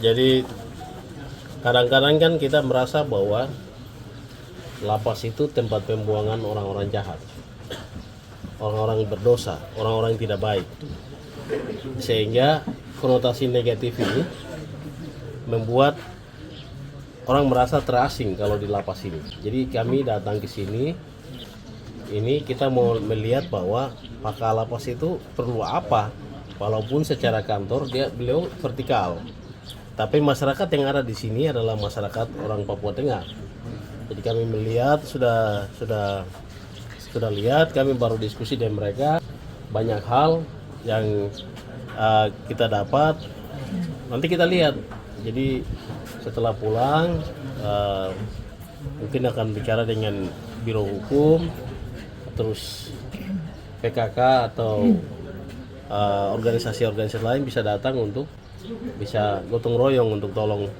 Jadi kadang-kadang kan kita merasa bahwa lapas itu tempat pembuangan orang-orang jahat, orang-orang berdosa, orang-orang yang tidak baik. Sehingga konotasi negatif ini membuat orang merasa terasing kalau di lapas ini. Jadi kami datang ke sini, ini kita mau melihat bahwa pakar lapas itu perlu apa, walaupun secara kantor beliau vertikal. Tapi masyarakat yang ada di sini adalah masyarakat orang Papua Tengah. Jadi kami melihat sudah lihat, kami baru diskusi dengan mereka, banyak hal yang kita dapat. Nanti kita lihat. Jadi setelah pulang mungkin akan bicara dengan Biro Hukum, terus PKK atau organisasi-organisasi lain bisa datang untuk bisa gotong royong untuk tolong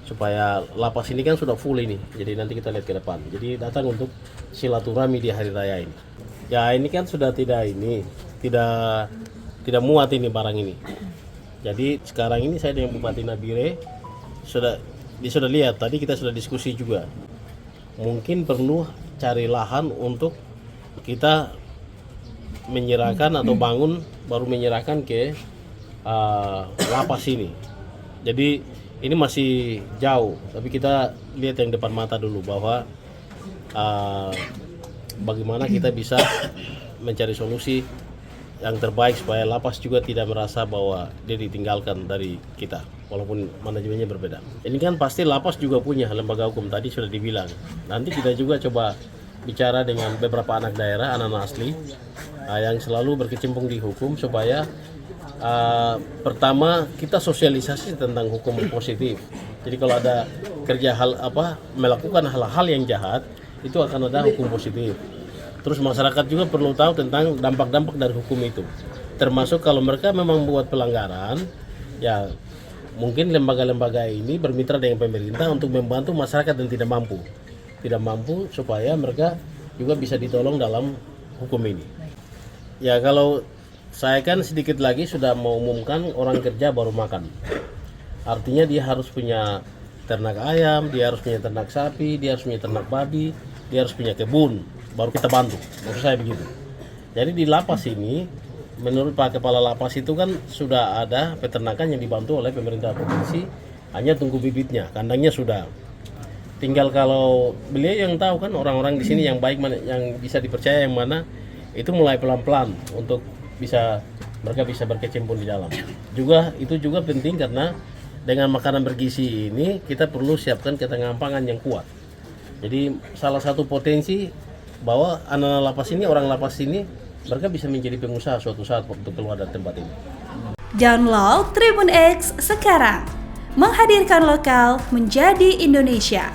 supaya lapas ini kan sudah full ini. Jadi nanti kita lihat ke depan. Jadi datang untuk silaturahmi di hari raya ini. Ya ini kan sudah tidak muat ini barang ini. Jadi sekarang ini saya dengan Bupati Nabire sudah lihat, tadi kita sudah diskusi juga. Mungkin perlu cari lahan untuk kita menyerahkan atau baru menyerahkan ke lapas ini. Jadi ini masih jauh, tapi kita lihat yang depan mata dulu bahwa bagaimana kita bisa mencari solusi yang terbaik supaya lapas juga tidak merasa bahwa dia ditinggalkan dari kita, walaupun manajemennya berbeda. Ini kan pasti lapas juga punya lembaga hukum, tadi sudah dibilang. Nanti kita juga coba bicara dengan beberapa anak daerah, anak-anak asli yang selalu berkecimpung di hukum supaya pertama kita sosialisasi tentang hukum positif. Jadi kalau ada melakukan hal-hal yang jahat itu akan ada hukum positif. Terus masyarakat juga perlu tahu tentang dampak-dampak dari hukum itu. Termasuk kalau mereka memang membuat pelanggaran, ya mungkin lembaga-lembaga ini bermitra dengan pemerintah untuk membantu masyarakat yang tidak mampu supaya mereka juga bisa ditolong dalam hukum ini. Ya kalau saya kan sedikit lagi sudah mau umumkan orang kerja baru makan. Artinya dia harus punya ternak ayam, dia harus punya ternak sapi, dia harus punya ternak babi, dia harus punya kebun, baru kita bantu. Maksud saya begitu. Jadi di lapas ini, menurut Pak Kepala Lapas itu kan sudah ada peternakan yang dibantu oleh pemerintah provinsi, hanya tunggu bibitnya, kandangnya sudah. Tinggal kalau beliau yang tahu kan orang-orang di sini yang baik mana, yang bisa dipercaya yang mana, itu mulai pelan-pelan untuk mereka bisa berkecimpung di dalam. Itu juga penting karena dengan makanan bergizi ini kita perlu siapkan ketahanan pangan yang kuat. Jadi salah satu potensi bahwa anak-anak lapas ini, orang lapas ini, mereka bisa menjadi pengusaha suatu saat waktu keluar dari tempat ini. Download Tribun X sekarang, menghadirkan lokal menjadi Indonesia.